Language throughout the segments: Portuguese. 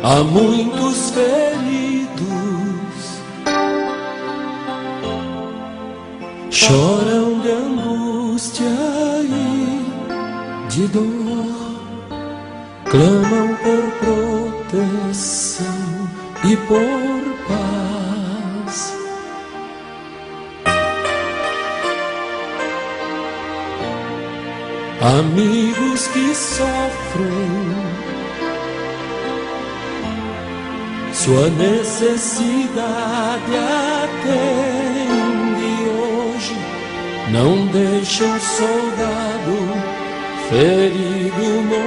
Há muitos feridos, choram de angústia e de dor, clamam por proteção e por paz. Amigos que sofrem, sua necessidade atende hoje, não deixa um soldado ferido morrer.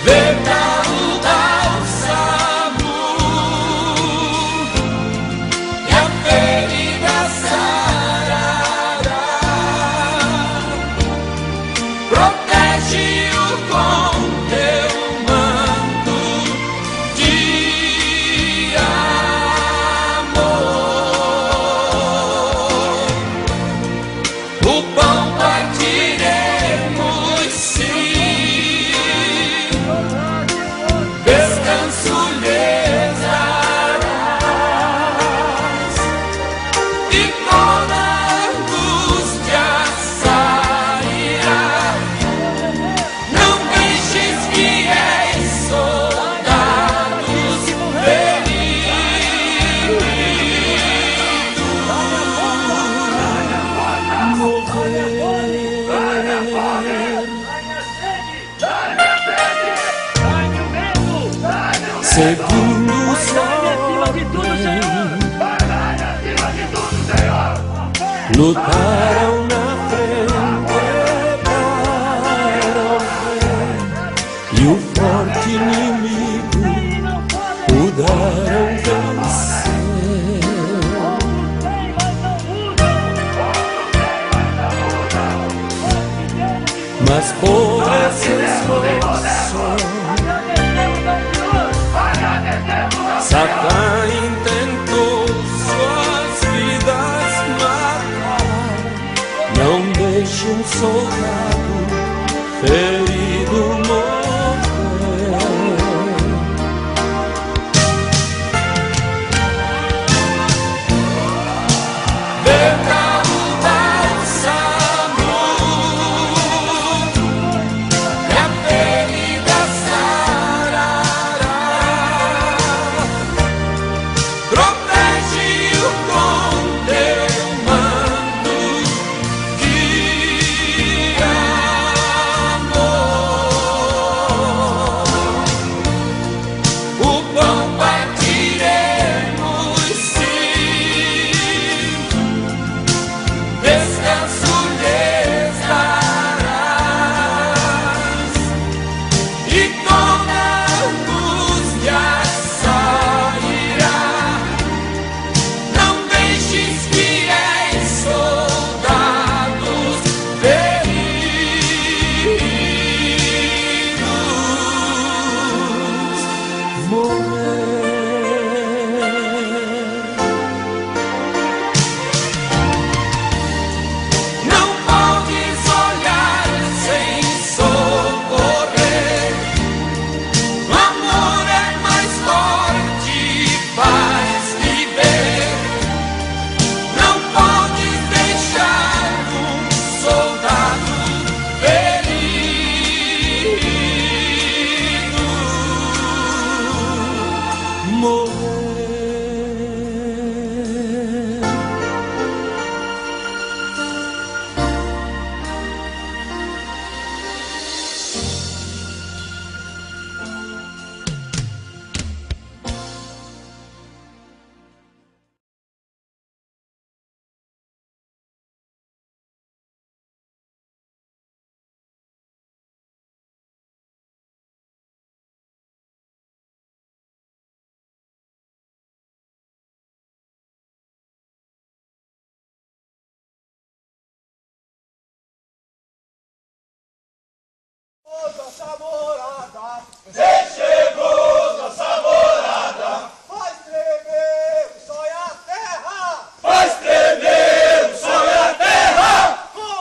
Verdade ao Samu e a ferida sarará. Protege-o com teu manto de amor. O pão partiremos sim, descanso lhes darás, e toda angústia sairá. Não deixes fiéis soldados feridos morrer, segundo lutaram na frente para o rei, e o forte inimigo puderam vencer. Mas por esse esforço Satã intentou suas vidas matar. Não deixe um soldado ferido morrer. Verdade ao Samu e a ferida sarará. Protege-o com teu manto de amor. O pão partiremos sim, descanso lhes darás, e toda angústia sairá. Não deixes fiéis soldados feridos morrer. Não podes olhar sem socorrer. O amor é mais forte e faz viver. Não podes deixar um soldado ferido morrer. Nossa morada, chegou nossa morada, faz tremer o sol e a terra, faz tremer o sol e a terra, com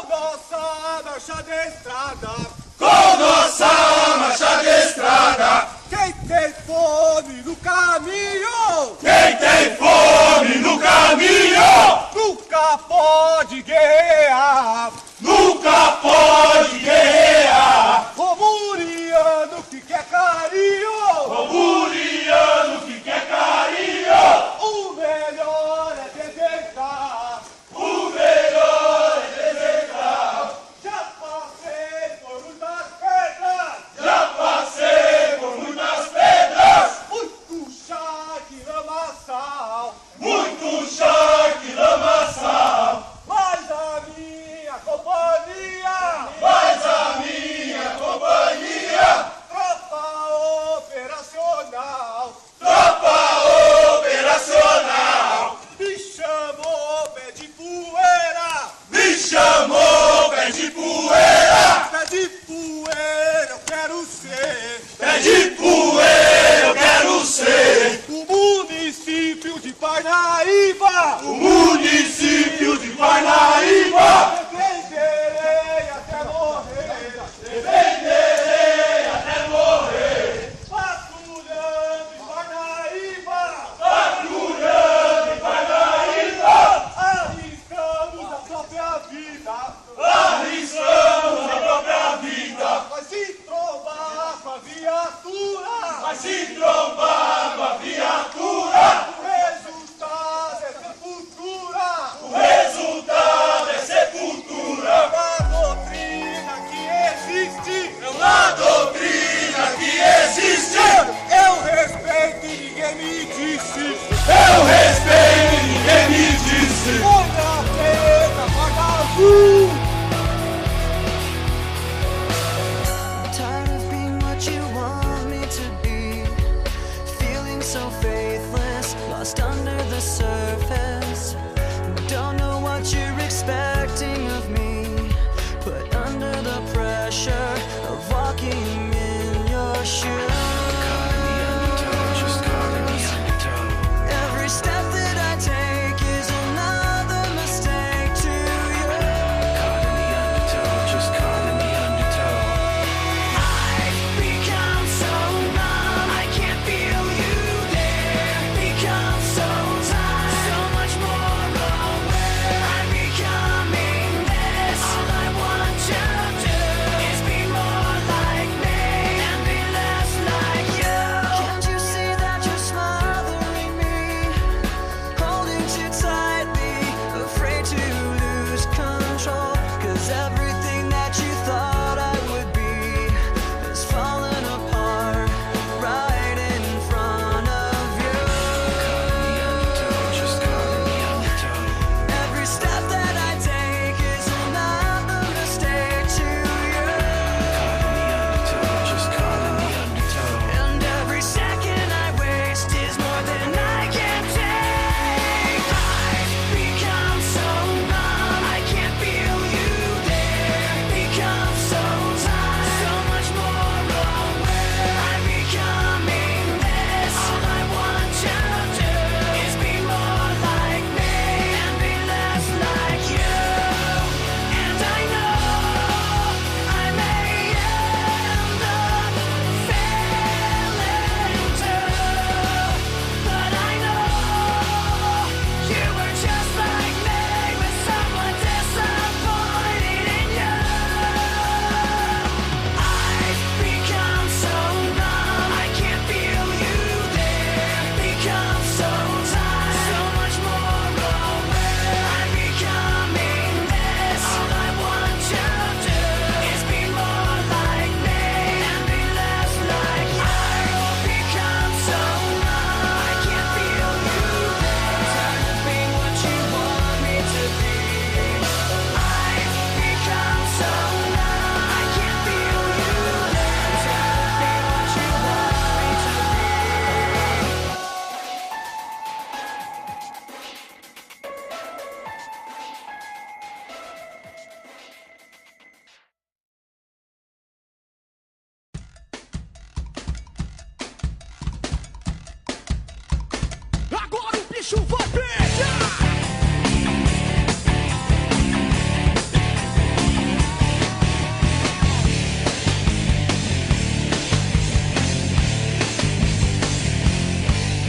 bicho vai pegar.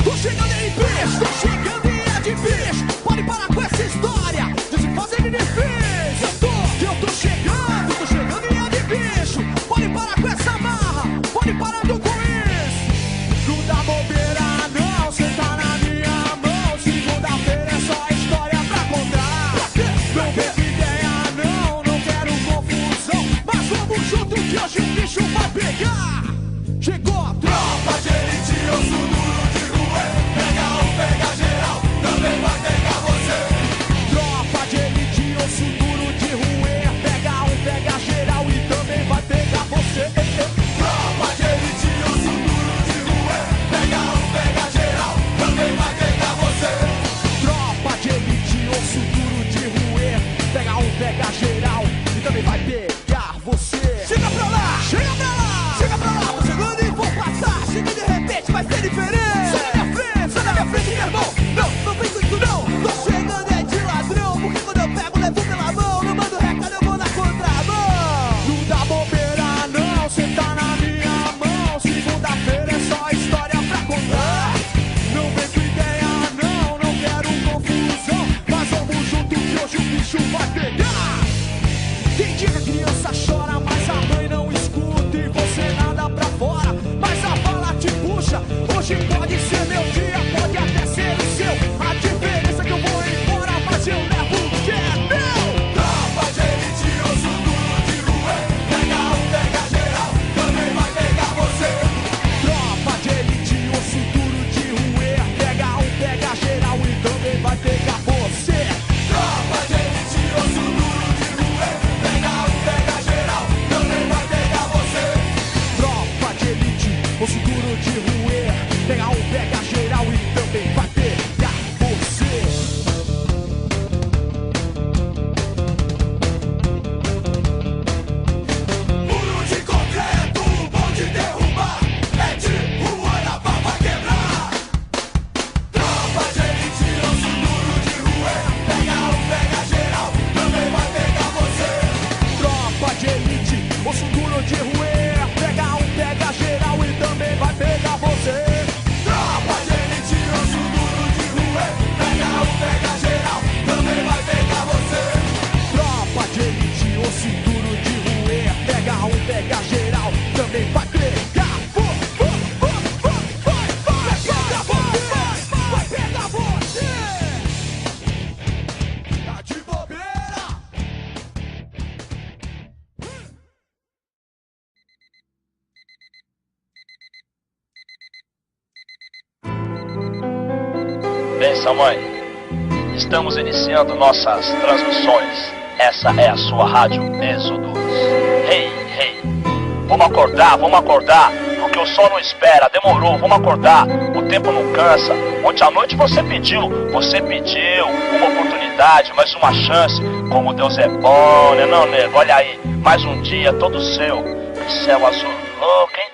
Tô chegando aí, bicho, tô chegando e é de bicho. Pode parar com essa história de se fazer de difícil. Eu tô chegando e é de bicho. Pode parar com essa marra, pode parar com isso. Não dá bobeira não, cê tá na minha mão. Segunda-feira é só história pra contar. Não vejo ideia não, não quero confusão. Mas vamos junto que hoje o bicho vai pegar. Chegou a Tropa de elite, eu sou duro de rua. Pega um, pega geral, também vai pegar você. tropa de elite, osso duro de roer. Pega um, pega geral e também vai pegar você. Tropa de elite, eu sou duro de rua. Pega um, pega geral, também vai pegar você. Tropa de elite, osso duro de roer. Pega um, pega geral e também vai pegar você. Chega pra lá, chega pra lá, chega pra lá. Tô chegando e vou passar. Chega de repente, vai ser diferente. Sai da minha frente, meu irmão. Não vem com isso não. Tô chegando é de ladrão, porque quando eu pego, levo pela mão. Não mando recado, eu vou na contramão. Não dá bobeira não, cê tá na minha mão. Segunda-feira é só história pra contar. Não vem com ideia não, não quero confusão. Mas vamos junto que hoje o bicho vai pegar. Tem dia que a criança chora, mas a mãe não escuta e você nada pra fora. Mas a bala te puxa, hoje pode ser meu dia, pode até ser o seu. A diferença é que eu vou embora, mas eu levo o que é meu. Tropa de elite, eu sou duro de rua. Pega um, pega geral, também vai pegar você. Tropa de elite, osso duro de roer. Pega um, pega geral e também vai pegar você. Tropa de elite, eu sou duro de rua. Pega um, pega geral, também vai pegar você. Tropa de elite, osso duro de roer. Pega um, pega geral e também vai pegar você. Muro de concreto, bom de derrubar. É de rua na pá vai quebrar. Tropa de elite, eu sou duro de rua. Pega um, pega geral, também vai pegar você. Tropa de elite, osso duro de roer. Pega um, pega geral e também vai pegar você. Tropa de elite, eu sou duro de rua. Pega um, pega geral, também vai pegar você. Tropa de elite, osso duro de roer. Pega um, pega geral, também vai pegar. Vai pegar você. Tá de bobeira. Benção, mãe. Estamos iniciando nossas transmissões. Essa é a sua rádio Êxodos. Hey, hey. Vamos acordar, porque o sol não espera. Demorou, vamos acordar. O tempo não cansa. Ontem à noite você pediu uma oportunidade, mais uma chance. Como Deus é bom, né não, nego? Olha aí, mais um dia todo seu. Que céu azul louco, hein?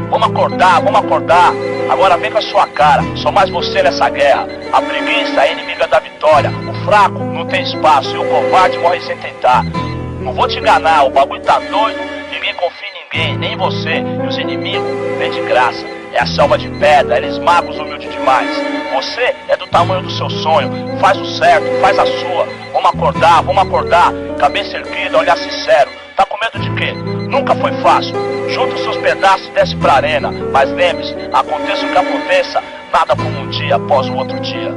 Vamos acordar. Agora vem com a sua cara. Só mais você nessa guerra. A preguiça é inimiga da vitória. O fraco não tem espaço e o covarde morre sem tentar. Não vou te enganar, o bagulho tá doido. Ninguém confia em ninguém, nem em você. E os inimigos vêm de graça. É a selva de pedra, eles magos humildes demais. Você é do tamanho do seu sonho. Faz o certo, faz a sua. Vamos acordar. Cabeça erguida, olhar sincero. Tá com medo de quê? Nunca foi fácil. Junta os seus pedaços e desce pra arena. Mas lembre-se, aconteça o que aconteça, nada como um dia após o outro dia.